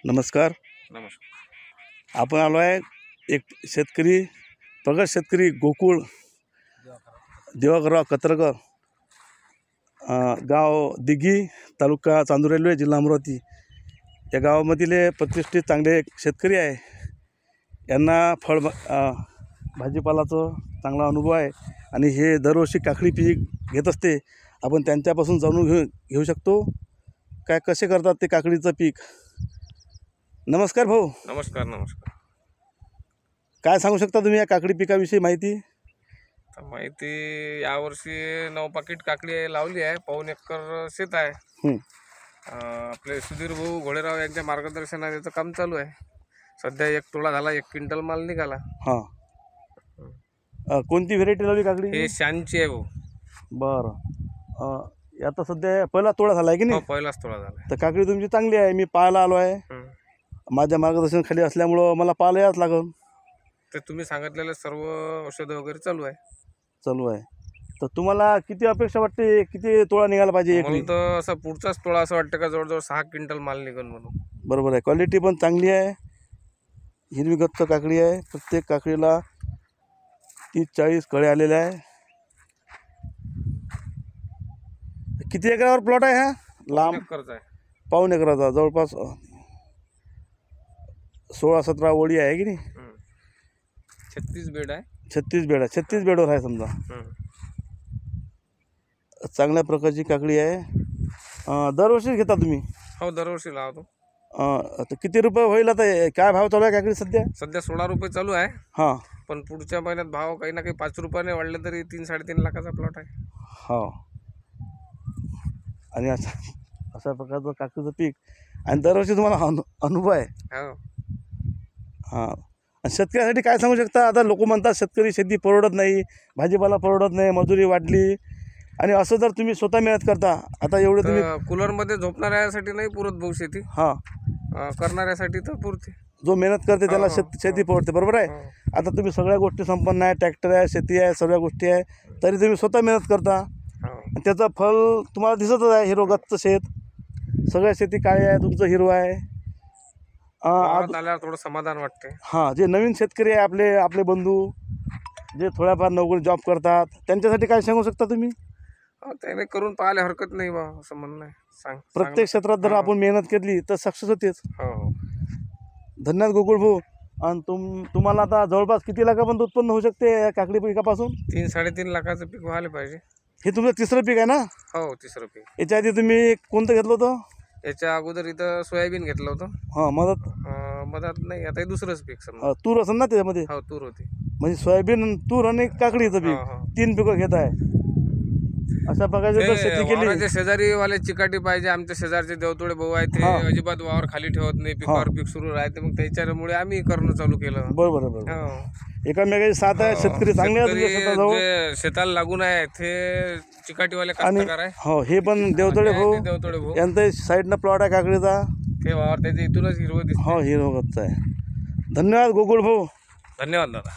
नमस्कार. आपण आलो आहे एक शेतकरी प्रगत शेतकरी गोकुळ दिवाकरराव कत्रकर, गाव दिघी, तालुका चांदूर रेल्वे, जिल्हा अमरावती. या गावामधील प्रतिष्ठित चांगले शेतकरी आहे. यांना भाजीपालाचं चांगला अनुभव आहे आणि हे दरवर्षी काकडी पीक घेत असते. आपण त्यांच्यापासून जाणून घेऊ शकतो काय कसे करतात ते काकडीचं पीक. नमस्कार भाऊ. नमस्कार. काय सांगू शकता तुम्ही या काकडी पिकाविषयी माहिती? यावर्षी 9 पाकिट काकडी लावली आहे. 1.5 एकर शेत आहे. आपले सुधीर भाऊ घोडेराव यांच्या मार्गदर्शनात याचं काम चालू आहे. सध्या 1 तोळा झाला, 1 क्विंटल माल निघाला. कोणती व्हेरायटी लावली काकडी? हे शानची आहे भाऊ. बरं. आता सध्या पहिला तोळा झाला आहे की नाही? पहिलाच तोळा झाला. तर काकडी तुमची चांगली आहे. मी पाहायला आलो आहे. माझ्या मार्गदर्शनाखाली असल्यामुळं मला पाहायला यावंच लागेल. तर तुम्ही सांगितलेलं सर्व औषधं वगैरे चालू आहे. तर तुम्हाला किती अपेक्षा वाटते, किती तोळा निघाला पाहिजे? मला तर असं पुढचाच तोळा असं वाटतं का जवळजवळ 6 क्विंटल माल निघेल म्हणून. बरोबर आहे. क्वालिटी पण चांगली आहे. हिरवी गच्च काकडी आहे. प्रत्येक काकडीला 30-40 कळे आलेले आहे. किती एकरावर प्लॉट आहे हा? लांब 1 एकरचा आहे. 1.5 एकराचा, जवळपास 16-17 ओळी आहे की नाही? 36 बेड आहे. 36 बेड आहे. 36 बेडवर आहे समजा. चांगल्या प्रकारची काकडी आहे. दरवर्षी घेता तुम्ही? हो, दरवर्षी लावतो. तर किती रुपये होईल आता? काय भाव चालू आहे काकडी सध्या? 16 रुपये चालू आहे. हां. पण पुढच्या महिन्यात भाव काही ना काही 5 रुपयाने वाढले तरी 3-3.5 लाखाचा प्लॉट आहे. हो. आणि अशा प्रकारचं काकडीचं पीक आणि दरवर्षी तुम्हाला अनुभव आहे. हो. हां. शेतकऱ्यासाठी काय सांगू शकता? आता लोक म्हणतात शेतकरी शेती परवडत नाही, भाजीपाला परवडत नाही, मजुरी वाढली. आणि असं जर तुम्ही स्वतः मेहनत करता, आता एवढं तुम्ही कूलरमध्ये झोपणाऱ्यासाठी नाही पुरत भाऊ शेती. करणाऱ्यासाठी तर पुरते. जो मेहनत करते त्याला शेती परवडते. बरोबर आहे. आता तुम्ही सगळ्या गोष्टी संपन्न आहे, ट्रॅक्टर आहे, शेती आहे, सगळ्या गोष्टी आहे, तरी तुम्ही स्वतः मेहनत करता. त्याचं फळ तुम्हाला दिसतच आहे. हिरवगच्च शेत, सगळ्या शेती काळी आहे, तुमचं हिरवं आहे. आल्यावर थोडं समाधान वाटते. जे नवीन शेतकरी आहे, आपले बंधू जे थोड्याफार नोकरी जॉब करतात, त्यांच्यासाठी काय सांगू शकता तुम्ही? त्याने करून पाहायला हरकत नाही बा, असं म्हणणं आहे. प्रत्येक क्षेत्रात जर आपण मेहनत केली तर सक्सेस होतेच. धन्यवाद गोकुळ भाऊ. आणि तुम्हाला आता जवळपास किती लाखापर्यंत उत्पन्न होऊ शकते या काकडी पिकापासून? 3-3.5 लाखाचं पीक व्हायला पाहिजे. हे तुमचं तिसरं पीक आहे ना? हो, तिसरं पीक. याच्या आधी तुम्ही कोणतं घेतलं होतं? याच्या अगोदर इथं सोयाबीन घेतलं होतं. मधात नाही. आता हे दुसरंच पीक समजा. तूर असेल ना त्याच्यामध्ये? हो, तूर होती. म्हणजे सोयाबीन, तूर आणि काकडीचं पीक 3 पिकं घेत आहे. अशा प्रकारची जर शेती केली. शेजारी वाले चिकाटी पाहिजे. आमच्या शेजारचे देवतोडे भाऊ आहेत, ते अजिबात वावर खाली ठेवत नाही, पिकावर पीक सुरू राहते. मग त्याच्यामुळे आम्ही करणं चालू केलं. बरोबर. एकामेकाची साथ आहे. शेतकरी चांगले शेताला लागून आहे. ते चिकाटीवाले कास्तकार आहे. हो, हे पण देवतोडे भाऊ यांचा साईडनं प्लॉट आहे काकडीचा. ते वावर त्याच्या इथूनच हिरवं दिसतं. हो, हिरवगच्च आहे. धन्यवाद गोकुळ भाऊ. धन्यवाद दादा.